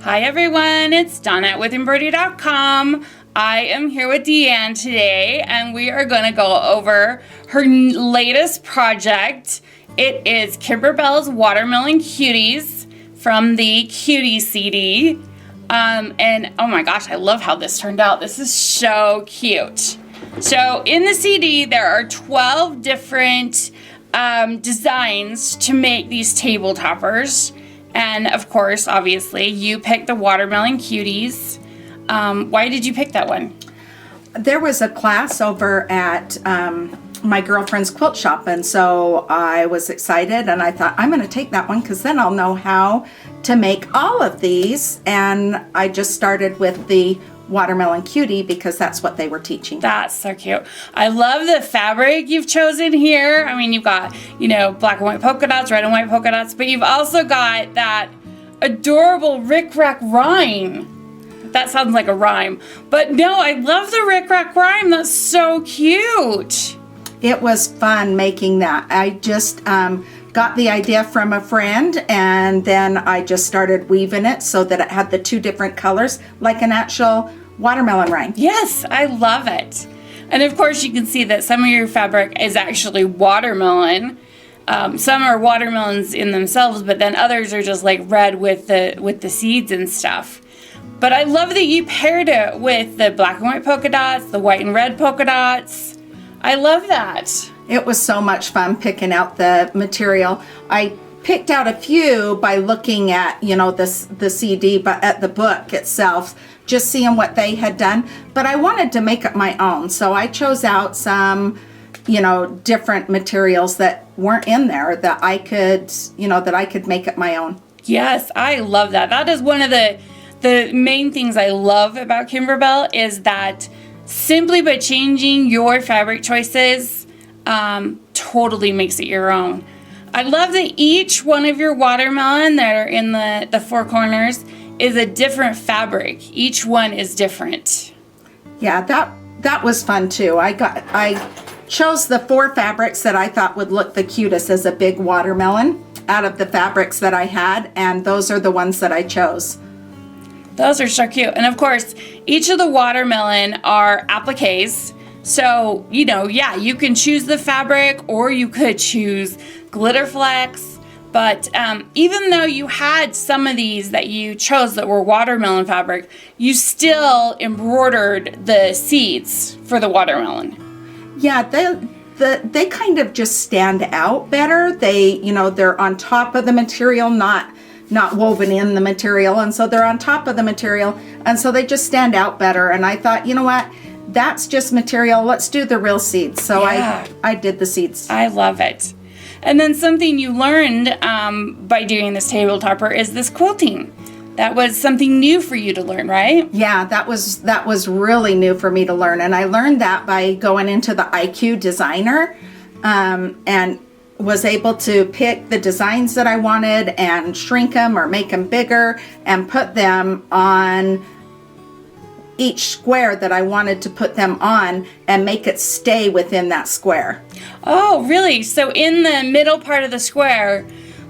Hi everyone, it's Donna with Embroidery.com. I am here with DeeAnn today and we are going to go over her latest project. It is Kimberbell's Watermelon Cuties from the Cuties CD. And oh my gosh, I love how this turned out. This is so cute. So in the CD there are 12 different designs to make these table toppers. And of course, obviously, you picked the Watermelon Cuties. Why did you pick that one? There was a class over at my girlfriend's quilt shop, and so I was excited, and I thought, I'm going to take that one because then I'll know how to make all of these. And I just started with the Watermelon Cutie because that's what they were teaching. That's so cute. I love the fabric you've chosen here. I mean, you've got, black and white polka dots, red and white polka dots, but you've also got that adorable rickrack rhyme. That sounds like a rhyme, but no, I love the rickrack rhyme. That's so cute. It was fun making that. I just got the idea from a friend, and then I just started weaving it so that it had the two different colors like an actual watermelon rhyme. Yes, I love it. And of course you can see that some of your fabric is actually watermelon. Some are watermelons in themselves, but then others are just like red with the seeds and stuff. But I love that you paired it with the black and white polka dots, the white and red polka dots. I love that. It was so much fun picking out the material. I picked out a few by looking at, the CD, but at the book itself, just seeing what they had done. But I wanted to make it my own, so I chose out some, different materials that weren't in there that I could make it my own. Yes, I love that. That is one of the main things I love about Kimberbell is that simply by changing your fabric choices, totally makes it your own. I love that each one of your watermelon that are in the four corners is a different fabric. Each one is different. Yeah, that was fun too. I chose the 4 fabrics that I thought would look the cutest as a big watermelon out of the fabrics that I had, and those are the ones that I chose. Those are so cute. And of course, each of the watermelon are appliques. So, you can choose the fabric or you could choose glitter flecks. But even though you had some of these that you chose that were watermelon fabric, you still embroidered the seeds for the watermelon. Yeah, they kind of just stand out better. They're on top of the material, not woven in the material, and so they're on top of the material, and so they just stand out better. And I thought, you know what? That's just material. Let's do the real seeds. So yeah. I did the seeds. I love it. And then something you learned by doing this table topper is this quilting. That was something new for you to learn, right? Yeah, that was really new for me to learn. And I learned that by going into the IQ designer and was able to pick the designs that I wanted and shrink them or make them bigger and put them on each square that I wanted to put them on and make it stay within that square. Oh, really? So in the middle part of the square,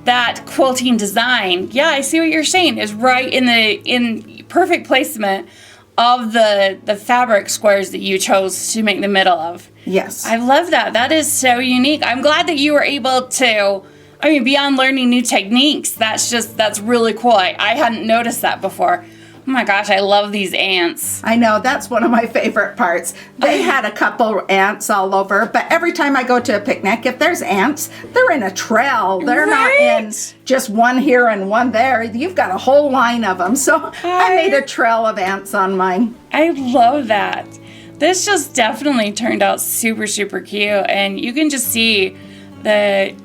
that quilting design, yeah, I see what you're saying, is right in perfect placement of the fabric squares that you chose to make the middle of. Yes. I love that. That is so unique. I'm glad that you were able to, beyond learning new techniques, that's really cool. I hadn't noticed that before. Oh my gosh, I love these ants. I know, that's one of my favorite parts. They had a couple ants all over, but every time I go to a picnic, if there's ants, they're in a trail. They're not in just one here and one there. You've got a whole line of them. So I made a trail of ants on mine. I love that. This just definitely turned out super, super cute. And you can just see the,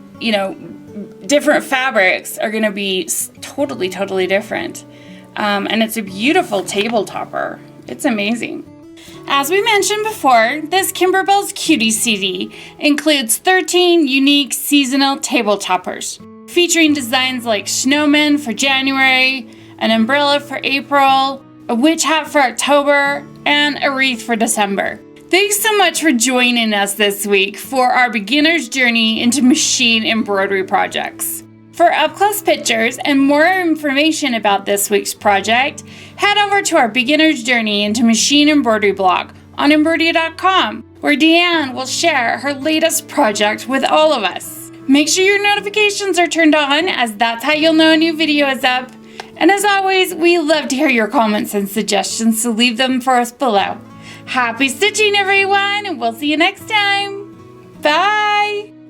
different fabrics are going to be totally, totally different. And it's a beautiful table topper. It's amazing. As we mentioned before, this Kimberbell's Cuties CD includes 13 unique seasonal table toppers, featuring designs like snowmen for January, an umbrella for April, a witch hat for October, and a wreath for December. Thanks so much for joining us this week for our beginner's journey into machine embroidery projects. For up-close pictures and more information about this week's project, head over to our beginner's journey into Machine Embroidery Blog on embroidery.com, where DeeAnn will share her latest project with all of us. Make sure your notifications are turned on, as that's how you'll know a new video is up. And as always, we love to hear your comments and suggestions, so leave them for us below. Happy stitching, everyone, and we'll see you next time. Bye!